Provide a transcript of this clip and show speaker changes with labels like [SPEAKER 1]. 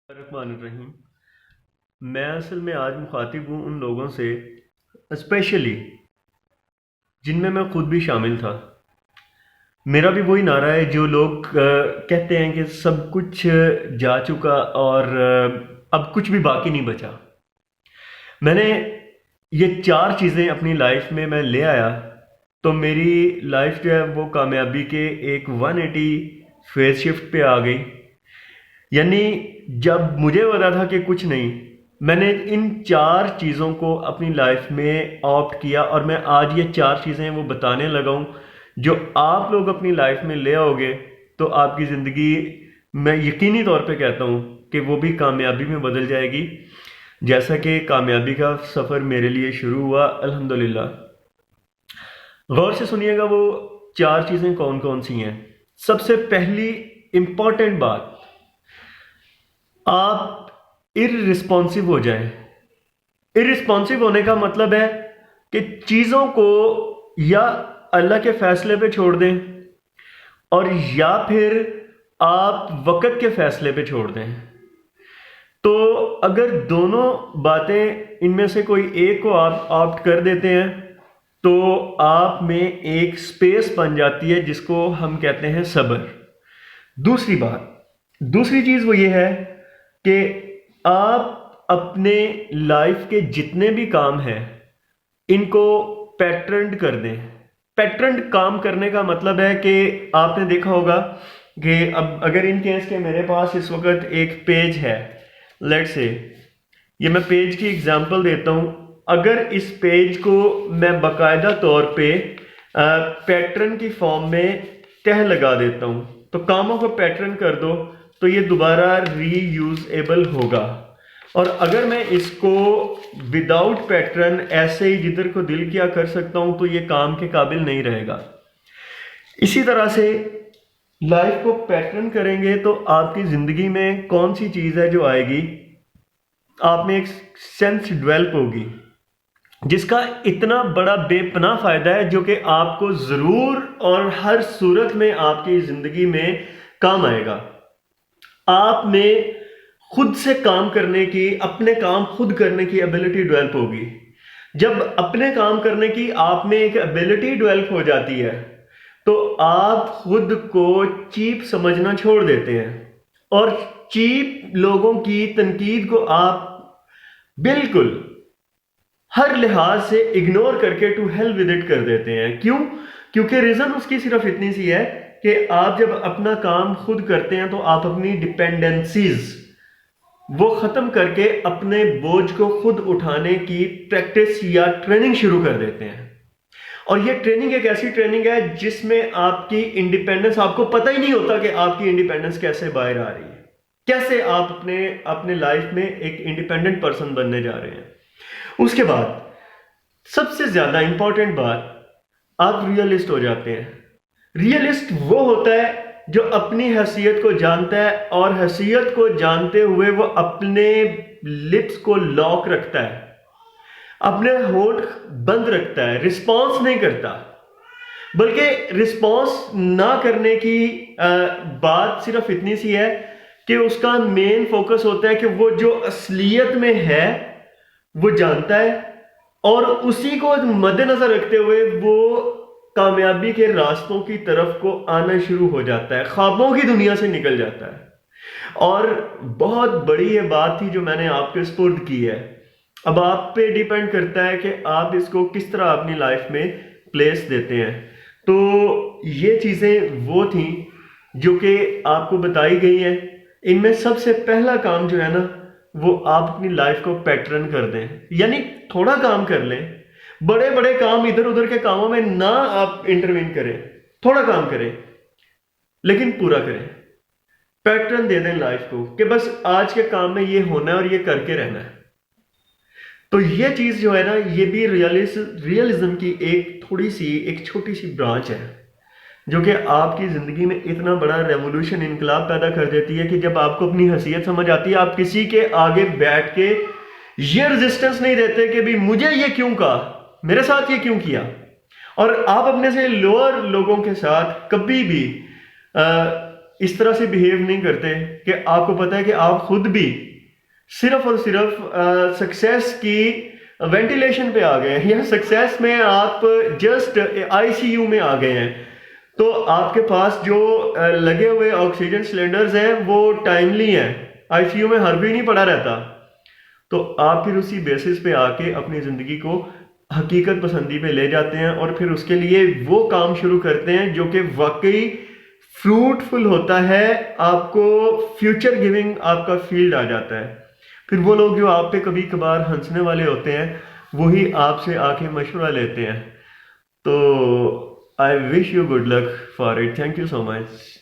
[SPEAKER 1] रहीम। मैं असल में आज मुखातिब हूँ उन लोगों से, स्पेशली जिनमें मैं खुद भी शामिल था। मेरा भी वही नारा है जो लोग कहते हैं कि सब कुछ जा चुका और अब कुछ भी बाकी नहीं बचा। मैंने ये चार चीज़ें अपनी लाइफ में मैं ले आया, तो मेरी लाइफ जो है वो कामयाबी के एक 180 फेज शिफ्ट पे आ गई। यानी जब मुझे पता था कि कुछ नहीं, मैंने इन चार चीज़ों को अपनी लाइफ में ऑप्ट किया और मैं आज ये चार चीज़ें वो बताने लगा हूँ जो आप लोग अपनी लाइफ में ले आओगे तो आपकी ज़िंदगी, मैं यकीनी तौर पे कहता हूँ कि वो भी कामयाबी में बदल जाएगी, जैसा कि कामयाबी का सफ़र मेरे लिए शुरू हुआ अल्हम्दुलिल्लाह। गौर से सुनिएगा वो चार चीज़ें कौन कौन सी हैं। सबसे पहली इम्पॉर्टेंट बात, आप इररिस्पॉन्सिव हो जाएं। इररिस्पॉन्सिव होने का मतलब है कि चीज़ों को या अल्लाह के फैसले पे छोड़ दें और या फिर आप वक़्त के फैसले पे छोड़ दें। तो अगर दोनों बातें इनमें से कोई एक को आप ऑप्ट कर देते हैं तो आप में एक स्पेस बन जाती है जिसको हम कहते हैं सब्र। दूसरी बात, दूसरी चीज़ वो ये है कि आप अपने लाइफ के जितने भी काम हैं इनको पैटर्न कर दें। पैटर्न काम करने का मतलब है कि आपने देखा होगा कि अब अगर इन केस के मेरे पास इस वक्त एक पेज है, लेट्स से ये मैं पेज की एग्जांपल देता हूँ। अगर इस पेज को मैं बाकायदा तौर पे पैटर्न की फॉर्म में तह लगा देता हूँ, तो कामों को पैटर्न कर दो तो ये दोबारा रीयूजेबल होगा। और अगर मैं इसको विदाउट पैटर्न ऐसे ही जिधर को दिल किया कर सकता हूं तो ये काम के काबिल नहीं रहेगा। इसी तरह से लाइफ को पैटर्न करेंगे तो आपकी ज़िंदगी में कौन सी चीज़ है जो आएगी, आप में एक सेंस डेवलप होगी जिसका इतना बड़ा बेपनाह फ़ायदा है जो कि आपको ज़रूर और हर सूरत में आपकी ज़िंदगी में काम आएगा। आप में खुद से काम करने की, अपने काम खुद करने की एबिलिटी डेवलप होगी। जब अपने काम करने की आप में एक एबिलिटी डेवलप हो जाती है तो आप खुद को चीप समझना छोड़ देते हैं और चीप लोगों की तनकीद को आप बिल्कुल हर लिहाज से इग्नोर करके टू हेल विद इट कर देते हैं। क्यों? क्योंकि रीजन उसकी सिर्फ इतनी सी है कि आप जब अपना काम खुद करते हैं तो आप अपनी डिपेंडेंसीज वो खत्म करके अपने बोझ को खुद उठाने की प्रैक्टिस या ट्रेनिंग शुरू कर देते हैं। और ये ट्रेनिंग एक ऐसी ट्रेनिंग है जिसमें आपकी इंडिपेंडेंस, आपको पता ही नहीं होता कि आपकी इंडिपेंडेंस कैसे बाहर आ रही है, कैसे आप अपने अपने लाइफ में एक इंडिपेंडेंट पर्सन बनने जा रहे हैं। उसके बाद सबसे ज्यादा इंपॉर्टेंट बात, आप रियलिस्ट हो जाते हैं। रियलिस्ट वो होता है जो अपनी हैसियत को जानता है और हैसियत को जानते हुए वो अपने लिप्स को लॉक रखता है, अपने होंठ बंद रखता है, रिस्पॉन्स नहीं करता। बल्कि रिस्पॉन्स ना करने की बात सिर्फ इतनी सी है कि उसका मेन फोकस होता है कि वो जो असलियत में है वो जानता है और उसी को मद्देनजर रखते हुए वो कामयाबी के रास्तों की तरफ को आना शुरू हो जाता है, ख्वाबों की दुनिया से निकल जाता है। और बहुत बड़ी ये बात थी जो मैंने आपके स्पुर्द की है। अब आप पे डिपेंड करता है कि आप इसको किस तरह अपनी लाइफ में प्लेस देते हैं। तो ये चीज़ें वो थी जो कि आपको बताई गई हैं। इनमें सबसे पहला काम जो है ना, वो आप अपनी लाइफ को पैटर्न कर दें, यानी थोड़ा काम कर लें। बड़े बड़े काम, इधर उधर के कामों में ना आप इंटरवीन करें, थोड़ा काम करें लेकिन पूरा करें। पैटर्न दे दें लाइफ को कि बस आज के काम में ये होना है और ये करके रहना है। तो ये चीज जो है ना, ये भी रियलिज्म की एक थोड़ी सी, एक छोटी सी ब्रांच है जो कि आपकी जिंदगी में इतना बड़ा रेवोल्यूशन, इनकलाब पैदा कर देती है कि जब आपको अपनी हैसियत समझ आती है, आप किसी के आगे बैठ के ये रेजिस्टेंस नहीं देते कि भी मुझे ये क्यों कहा, मेरे साथ ये क्यों किया। और आप अपने से लोअर लोगों के साथ कभी भी इस तरह से बिहेव नहीं करते कि आपको पता है कि आप खुद भी सिर्फ और सिर्फ सक्सेस की वेंटिलेशन पे आ गए हैं या सक्सेस में आप जस्ट आईसीयू में आ गए हैं, तो आपके पास जो लगे हुए ऑक्सीजन सिलेंडर्स हैं वो टाइमली हैं, आईसीयू में हर भी नहीं पड़ा रहता। तो आप फिर उसी बेसिस पे आके अपनी ज़िंदगी को हकीकत पसंदी पे ले जाते हैं और फिर उसके लिए वो काम शुरू करते हैं जो कि वाकई फ्रूटफुल होता है, आपको फ्यूचर गिविंग आपका फील्ड आ जाता है। फिर वो लोग जो आप पे कभी कभार हंसने वाले होते हैं वही आपसे आके मशवरा लेते हैं। तो I wish you good luck for it. Thank you so much.